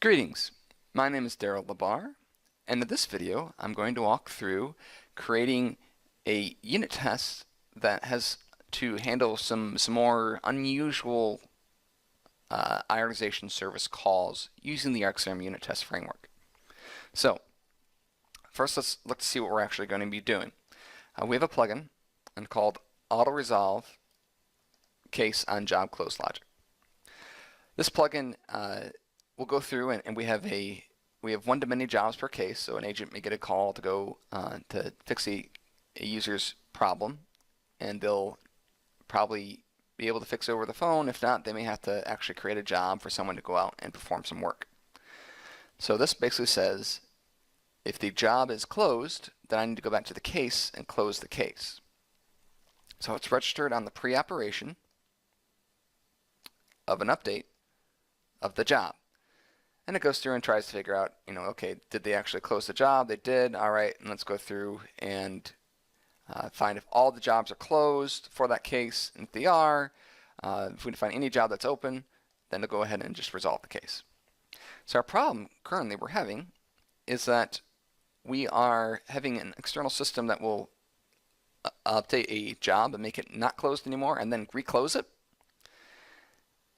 Greetings, my name is Daryl Labar, and in this video I'm going to walk through creating a unit test that has to handle some more unusual IOrganization service calls using the XrmUnitTest framework. So first let's look to see what we're actually going to be doing. We have a plugin called AutoResolve Case on Job Close Logic. This plugin we'll go through and we have 1 to many jobs per case, so an agent may get a call to go to fix a user's problem, and they'll probably be able to fix it over the phone. If not, they may have to actually create a job for someone to go out and perform some work. So this basically says if the job is closed, then I need to go back to the case and close the case. So it's registered on the pre-operation of an update of the job. And it goes through and tries to figure out, okay, did they actually close the job? They did. All right, and let's go through and find if all the jobs are closed for that case. And if they are, if we can find any job that's open, then to go ahead and just resolve the case. So our problem currently we're having is that we are having an external system that will update a job and make it not closed anymore and then reclose it.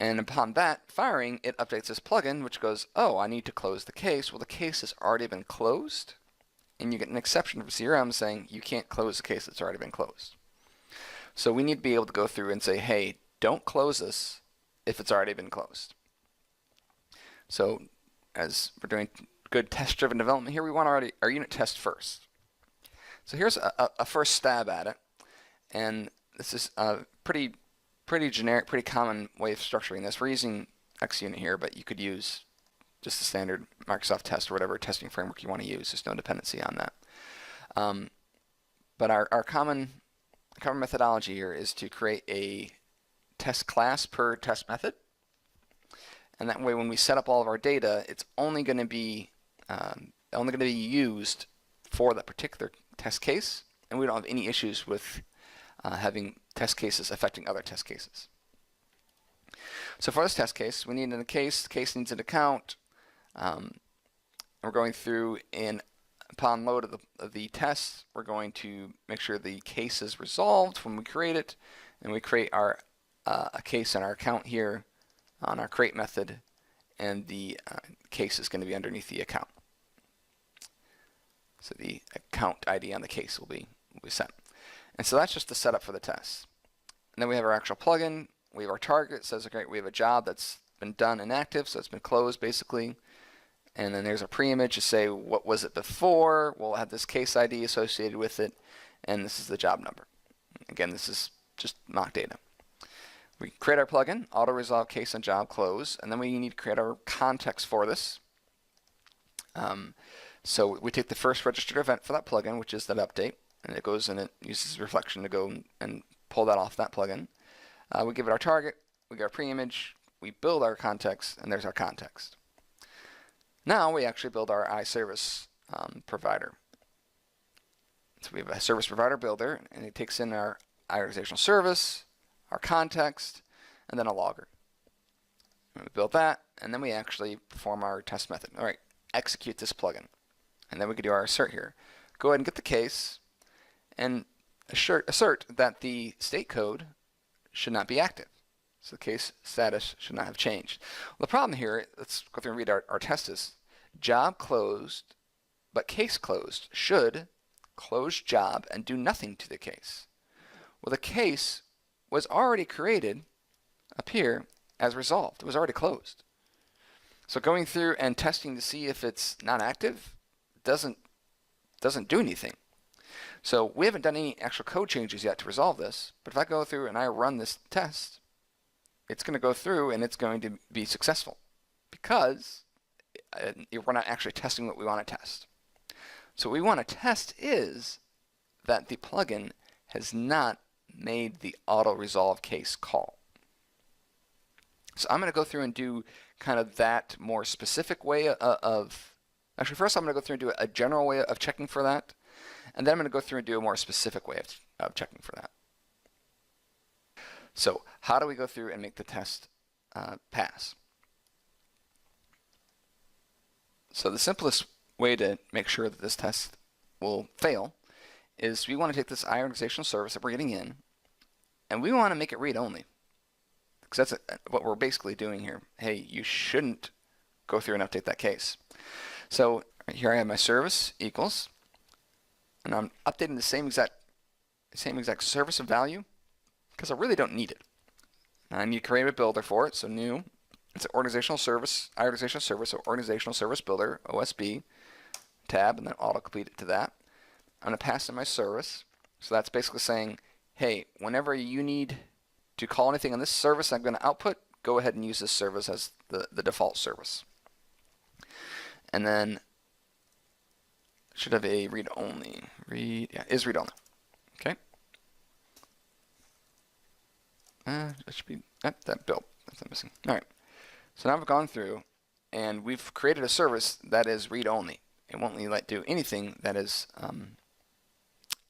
And upon that firing, it updates this plugin, which goes, oh, I need to close the case. Well, the case has already been closed, and you get an exception from CRM saying you can't close the case that's already been closed. So we need to be able to go through and say, hey, don't close this if it's already been closed. So as we're doing good test-driven development here, we want our unit test first. So here's a first stab at it, and this is pretty generic, pretty common way of structuring this. We're using XUnit here, but you could use just the standard Microsoft test or whatever testing framework you want to use. There's no dependency on that. But our common methodology here is to create a test class per test method, and that way when we set up all of our data, it's only going to be used for that particular test case, and we don't have any issues with having test cases affecting other test cases. So for this test case, we need a case. The case needs an account. We're going through, and upon load of the test, we're going to make sure the case is resolved when we create it, and we create our a case in our account here on our create method, and the case is going to be underneath the account. So the account ID on the case will be set. And so that's just the setup for the test. And then we have our actual plugin. We have our target. It says, okay, we have a job that's been done and active, so it's been closed basically. And then there's a pre-image to say what was it before. We'll have this case ID associated with it, and this is the job number. Again, this is just mock data. We create our plugin, AutoResolve Case on Job Close, and then we need to create our context for this. So we take the first registered event for that plugin, which is that update, and it goes and it uses reflection to go and pull that off that plugin. We give it our target, we get our pre-image, we build our context, and there's our context. Now we actually build our iService provider. So we have a service provider builder, and it takes in our organizational service, our context, and then a logger. And we build that, and then we actually perform our test method. All right, execute this plugin. And then we can do our assert here. Go ahead and get the case and assert that the state code should not be active. So the case status should not have changed. Well, the problem here, let's go through and read our test is job closed, but case closed should close job and do nothing to the case. Well, the case was already created up here as resolved. It was already closed. So going through and testing to see if it's not active doesn't do anything. So we haven't done any actual code changes yet to resolve this, but if I go through and I run this test, it's going to go through and it's going to be successful because we're not actually testing what we want to test. So what we want to test is that the plugin has not made the auto-resolve case call. So I'm going to go through and do kind of that more specific way actually first I'm going to go through and do a general way of checking for that, and then I'm going to go through and do a more specific way of checking for that. So how do we go through and make the test pass? So the simplest way to make sure that this test will fail is we want to take this IOrganization service that we're getting in, and we want to make it read-only. Because that's what we're basically doing here. Hey, you shouldn't go through and update that case. So here I have my service equals, and I'm updating the same exact service of value because I really don't need it. Now I need to create a builder for it. So new, it's an organizational service, IOrganization service, so organizational service builder, OSB, tab, and then auto-complete it to that. I'm going to pass in my service. So that's basically saying, hey, whenever you need to call anything on this service I'm going to output, go ahead and use this service as the default service. And then should have a read-only. Is read-only. Okay. That should be that built. That's missing. All right. So now I've gone through and we've created a service that is read-only. It won't do anything that is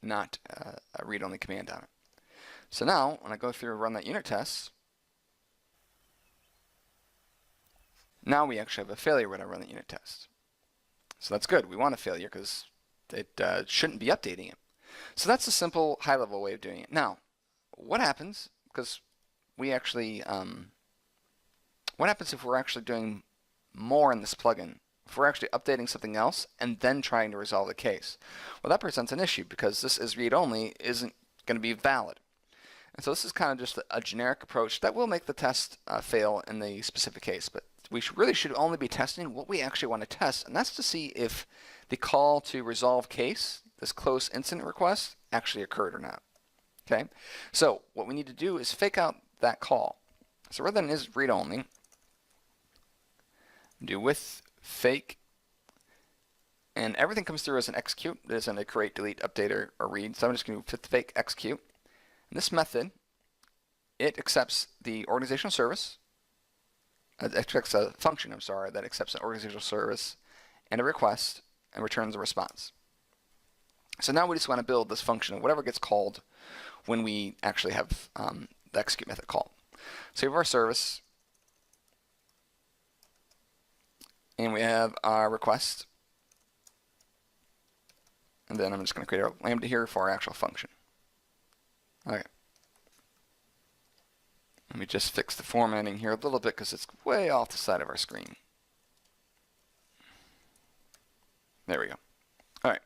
not a read-only command on it. So now when I go through and run that unit test, now we actually have a failure when I run the unit test. So that's good. We want a failure because it shouldn't be updating it. So that's a simple high-level way of doing it. Now, what happens? Because we actually, what happens if we're actually doing more in this plugin? If we're actually updating something else and then trying to resolve the case? Well, that presents an issue because this is read-only isn't going to be valid. And so this is kind of just a generic approach that will make the test fail in the specific case. But we really should only be testing what we actually want to test, and that's to see if the call to resolve case, this close incident request, actually occurred or not. Okay, so what we need to do is fake out that call. So rather than is read only, do with fake, and everything comes through as an execute. It isn't a create, delete, update, or read. So I'm just going to do fake execute. And this method, it accepts the organizational service. It accepts a function, that accepts an organizational service and a request and returns a response. So now we just want to build this function of whatever gets called when we actually have the execute method called. So we have our service, and we have our request, and then I'm just going to create a lambda here for our actual function. Okay. Let me just fix the formatting here a little bit because it's way off the side of our screen. There we go. All right.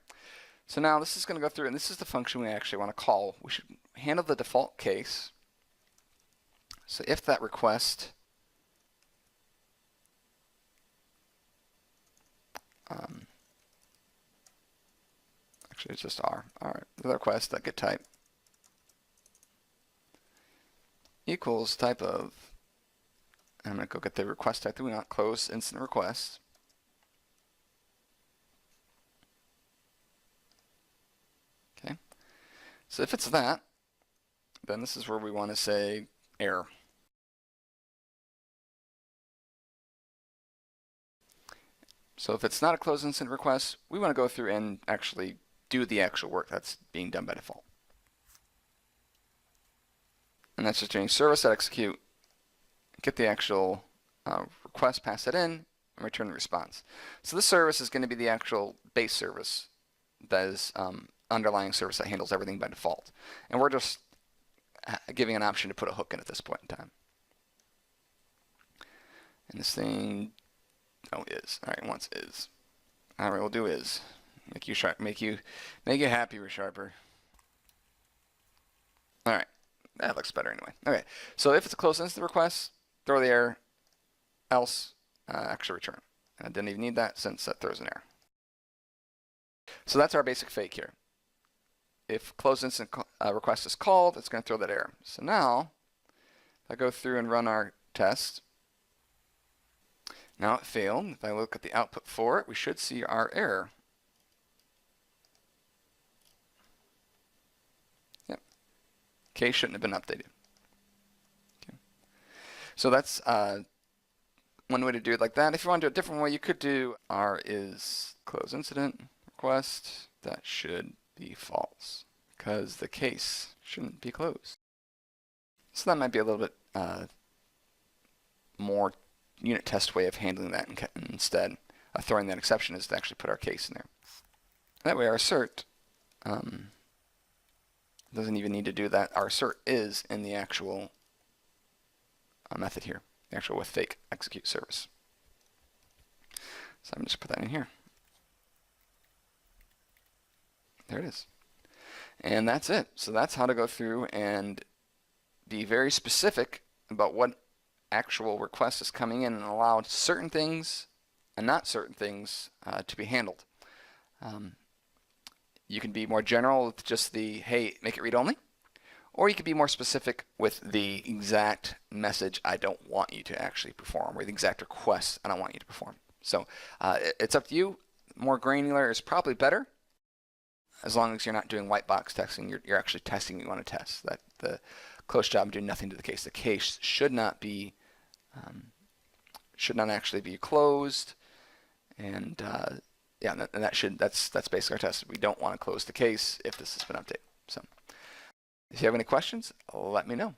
So now this is going to go through, and this is the function we actually want to call. We should handle the default case. So if that request actually it's just R. All right. The request that get type equals type of, and I'm going to go get the request type that we want, close incident request. Okay. So if it's that, then this is where we want to say error. So if it's not a close incident request, we want to go through and actually do the actual work that's being done by default. And that's just doing service.execute, get the actual request, pass it in, and return the response. So this service is going to be the actual base service that is underlying service that handles everything by default. And we're just giving an option to put a hook in at this point in time. And this thing, is. All right, once is. All right, we'll do is. Make you happy, Resharper. All right. That looks better anyway. Okay, so if it's a close incident request, throw the error, else actually return. I didn't even need that since that throws an error. So that's our basic fake here. If close incident request is called, it's going to throw that error. So now, if I go through and run our test, now it failed. If I look at the output for it, we should see our error. Case shouldn't have been updated. Okay. So that's one way to do it like that. If you want to do it a different way, you could do R is close incident request. That should be false because the case shouldn't be closed. So that might be a little bit more unit test way of handling that instead. throwing that exception is to actually put our case in there. That way our assert doesn't even need to do that. Our assert is in the actual method here, the actual with fake execute service. So I'm just put that in here. There it is. And that's it. So that's how to go through and be very specific about what actual request is coming in and allow certain things and not certain things to be handled. You can be more general with just the, hey, make it read only, or you can be more specific with the exact message I don't want you to actually perform, or the exact request I don't want you to perform. So it's up to you. More granular is probably better, as long as you're not doing white box testing. You're actually testing what you want to test. That the close job do nothing to the case. The case should not be, should not actually be closed, and yeah, and that's basically our test. We don't want to close the case if this has been updated. So if you have any questions, let me know.